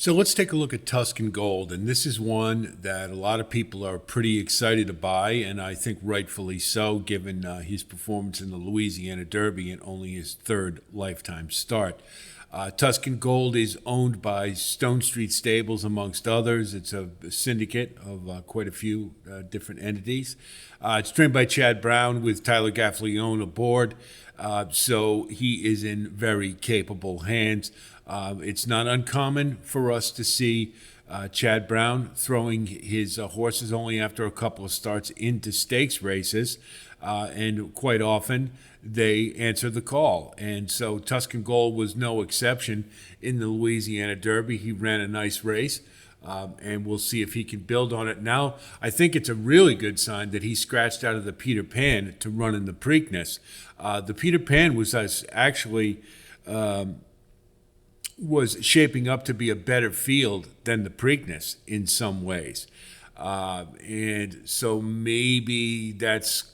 So let's take a look at Tuscan Gold, and this is one that a lot of people are pretty excited to buy, and I think rightfully so, given his performance in the Louisiana Derby and only his third lifetime start. Tuscan Gold is owned by Stone Street Stables, amongst others. It's a syndicate of quite a few different entities. It's trained by Chad Brown with Tyler Gaffalione aboard, so he is in very capable hands. It's not uncommon for us to see Chad Brown throwing his horses only after a couple of starts into stakes races, and quite often they answer the call. And so Tuscan Gold was no exception in the Louisiana Derby. He ran a nice race, and we'll see if he can build on it. Now, I think it's a really good sign that he scratched out of the Peter Pan to run in the Preakness. The Peter Pan was actually was shaping up to be a better field than the Preakness in some ways. And so maybe that's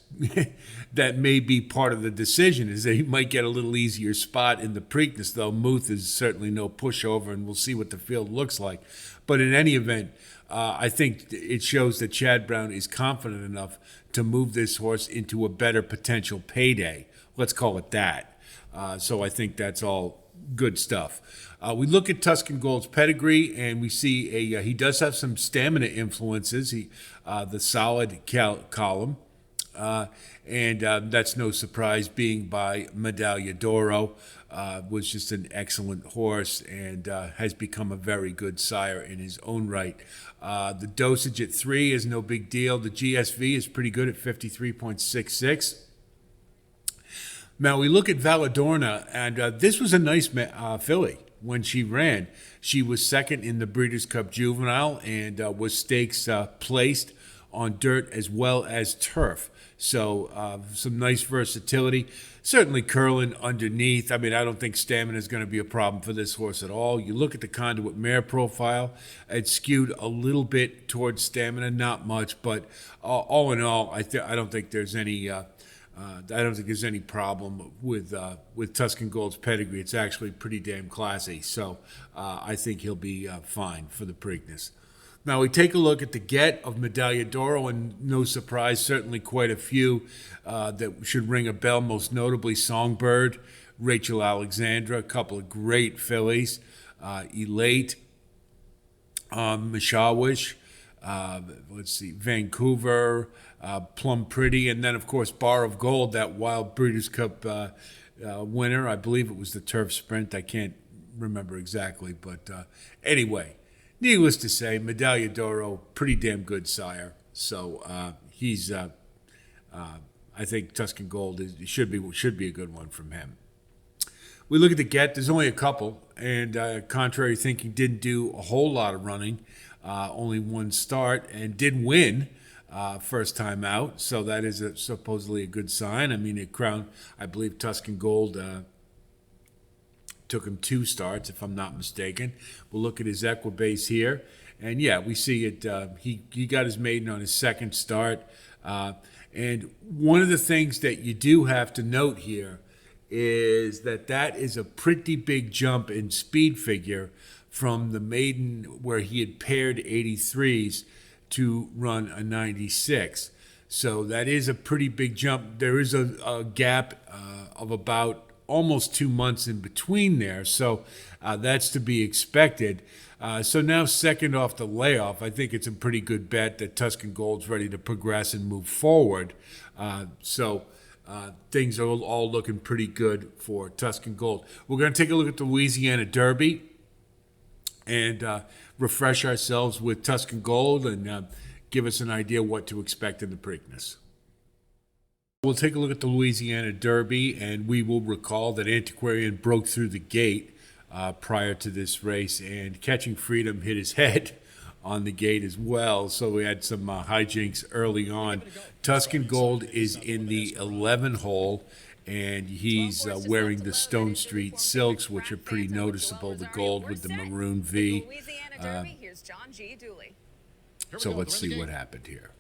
that may be part of the decision, is that he might get a little easier spot in the Preakness, though Muth is certainly no pushover, and we'll see what the field looks like. But in any event, I think it shows that Chad Brown is confident enough to move this horse into a better potential payday. Let's call it that. So I think that's all good stuff. We look at Tuscan Gold's pedigree, and we see he does have some stamina influences. The solid column, and that's no surprise, being by Medaglia d'Oro. Was just an excellent horse and has become a very good sire in his own right. The dosage at 3 is no big deal. The GSV is pretty good at 53.66. Now we look at Valadorna, and this was a nice filly when she ran. She was second in the Breeders' Cup Juvenile and was stakes placed on dirt as well as turf. So some nice versatility. Certainly curling underneath. I mean, I don't think stamina is going to be a problem for this horse at all. You look at the Conduit mare profile, it's skewed a little bit towards stamina, not much, but all in all, I don't think there's any problem with Tuscan Gold's pedigree. It's actually pretty damn classy. So I think he'll be fine for the Preakness. Now we take a look at the get of Medaglia d'Oro, and no surprise, certainly quite a few that should ring a bell, most notably Songbird, Rachel Alexandra, a couple of great fillies, Elate, Mishawish, Vancouver, Plum Pretty, and then, of course, Bar of Gold, that Wild Breeders' Cup winner. I believe it was the Turf Sprint. I can't remember exactly, but anyway, needless to say, Medaglia d'Oro, pretty damn good sire. So he's, I think Tuscan Gold should be a good one from him. We look at the get. There's only a couple, and contrary thinking didn't do a whole lot of running. Only one start, and did win first time out, so that is supposedly a good sign. I mean, I believe Tuscan Gold took him 2 starts, if I'm not mistaken. We'll look at his Equibase here, and yeah, we see it. He got his maiden on his second start, and one of the things that you do have to note here is that is a pretty big jump in speed figure from the maiden where he had paired 83s to run a 96. So that is a pretty big jump. There is a gap of about almost 2 months in between there. So that's to be expected. So now second off the layoff, I think it's a pretty good bet that Tuscan Gold's ready to progress and move forward. So things are all looking pretty good for Tuscan Gold. We're going to take a look at the Louisiana Derby and refresh ourselves with Tuscan Gold and give us an idea what to expect in the Preakness. We'll take a look at the Louisiana Derby, and we will recall that Antiquarian broke through the gate prior to this race, and Catching Freedom hit his head on the gate as well, so we had some hijinks early on. Tuscan Gold is in the 11 hole, and he's wearing the Stone Street silks, which are pretty noticeable, the gold with the maroon V. So let's see what happened here.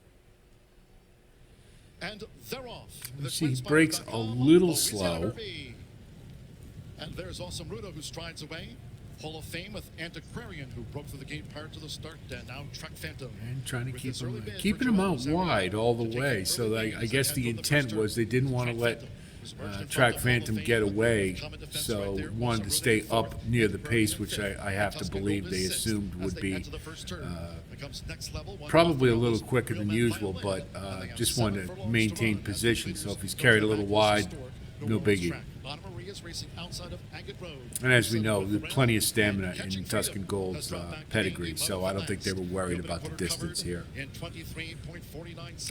And they're off. You see, he breaks a little slow. And there's Awesome Rudo, who strides away. Hall of Fame with Antiquarian, who broke through the gate prior to the start, and now Track Phantom. And trying to keeping him out wide all the way. So I guess the intent was they didn't want to let Track Phantom get away, so wanted to stay up near the pace, which I have to believe they assumed would be probably a little quicker than usual, but just wanted to maintain position. So if he's carried a little wide, no biggie. And as we know, there's plenty of stamina in Tuscan Gold's pedigree, so I don't think they were worried about the distance here.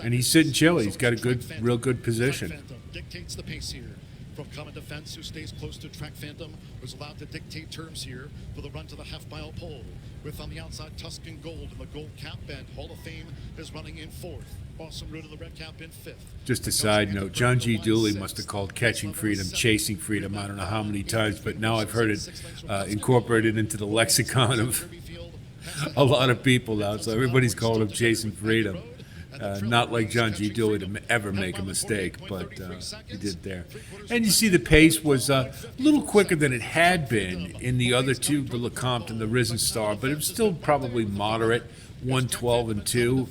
And he's sitting chill. He's got a real good position. Dictates the pace here. From Common Defense, who stays close to Track Phantom, was allowed to dictate terms here for the run to the half-mile pole. With on the outside Tuscan Gold in the gold cap, and Hall of Fame is running in fourth. Awesome Root of the red cap in fifth. Just a side note, John G. Dooley must have called Catching Freedom Chasing Freedom, I don't know how many times, but now I've heard it incorporated into the lexicon of a lot of people now, so everybody's calling him Chasing Freedom. Not like John G. Dooley to ever make a mistake, but he did there. And you see the pace was a little quicker than it had been in the other two, the LeCompte and the Risen Star, but it was still probably moderate, 1:12 and 2.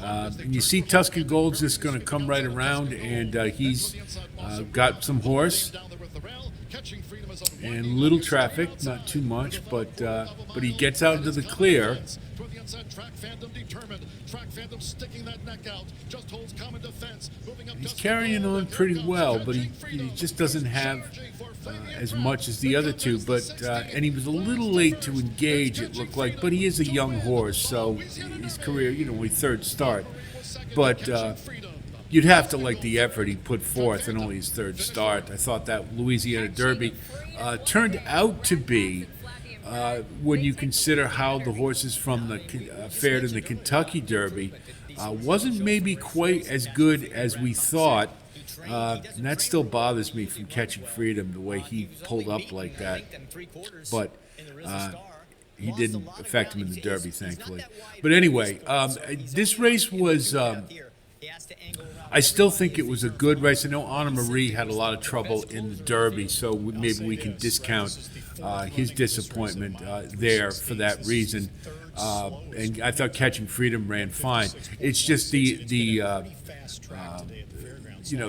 And you see Tuscan Gold's just going to come right around, and he's got some horse and little traffic, not too much, but he gets out into the clear. He's carrying on pretty well, but he just doesn't have as much as the other two. But and he was a little late to engage, it looked like. But he is a young horse, so his career, only third start. But you'd have to like the effort he put forth in only his third start. I thought that Louisiana Derby turned out to be, when you consider how the horses from the fared in the Kentucky Derby, wasn't maybe quite as good as we thought. And that still bothers me from Catching Freedom, the way he pulled up like that. But he didn't affect him in the Derby, thankfully. But anyway, this race was... I still think it was a good race. I know Anna Marie had a lot of trouble in the Derby, so maybe we can discount his disappointment there for that reason. And I thought Catching Freedom ran fine. It's just the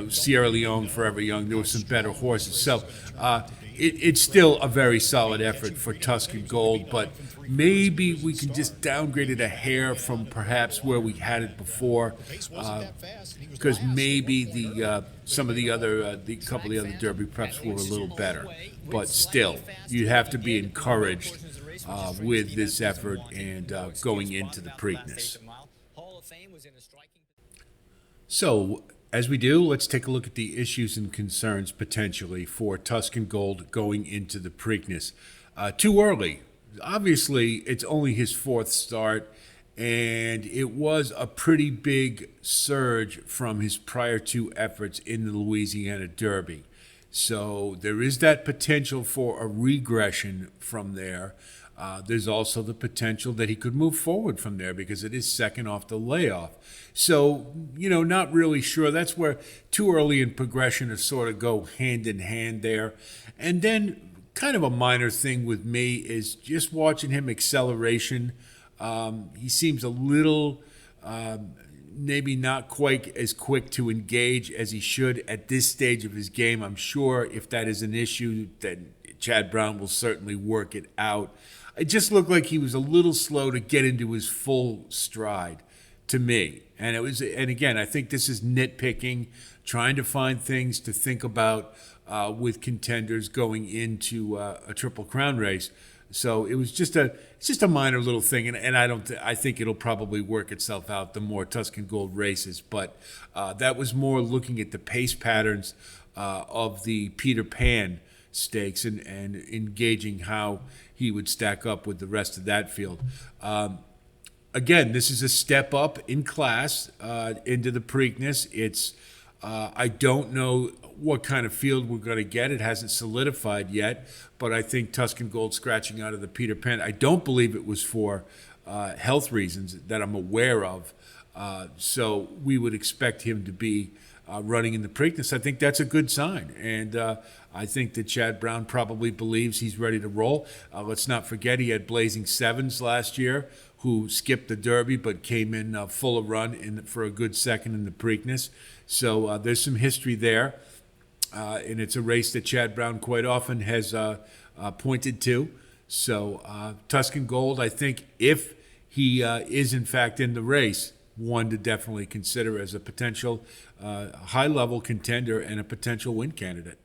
Sierra Leone, Forever Young, there were some better horses. So it's still a very solid effort for Tuscan Gold, but maybe we can just downgrade it a hair from perhaps where we had it before, because maybe some of the other, the couple of the other Derby preps were a little better. But still, you have to be encouraged with this effort and going into the Preakness. So, as we do, let's take a look at the issues and concerns potentially for Tuscan Gold going into the Preakness. Too early. Obviously, it's only his fourth start, and it was a pretty big surge from his prior two efforts in the Louisiana Derby. So there is that potential for a regression from there. There's also the potential that he could move forward from there because it is second off the layoff. So, not really sure. That's where too early in progression to sort of go hand in hand there. And then kind of a minor thing with me is just watching him acceleration. He seems a little, maybe not quite as quick to engage as he should at this stage of his game. I'm sure if that is an issue, then Chad Brown will certainly work it out. It just looked like he was a little slow to get into his full stride to me. And again, I think this is nitpicking, trying to find things to think about with contenders going into a Triple Crown race. So it was just a minor little thing, and I think it'll probably work itself out the more Tuscan Gold races. But that was more looking at the pace patterns of the Peter Pan stakes and engaging how he would stack up with the rest of that field. Again, this is a step up in class into the Preakness. It's I don't know what kind of field we're going to get. It hasn't solidified yet, but I think Tuscan Gold scratching out of the Peter Pan. I don't believe it was for health reasons that I'm aware of. So we would expect him to be running in the Preakness, I think that's a good sign. And I think that Chad Brown probably believes he's ready to roll. Let's not forget he had Blazing Sevens last year, who skipped the Derby but came in full of run for a good second in the Preakness. So there's some history there. And it's a race that Chad Brown quite often has pointed to. So Tuscan Gold, I think, if he is in fact in the race, one to definitely consider as a potential high-level contender and a potential win candidate.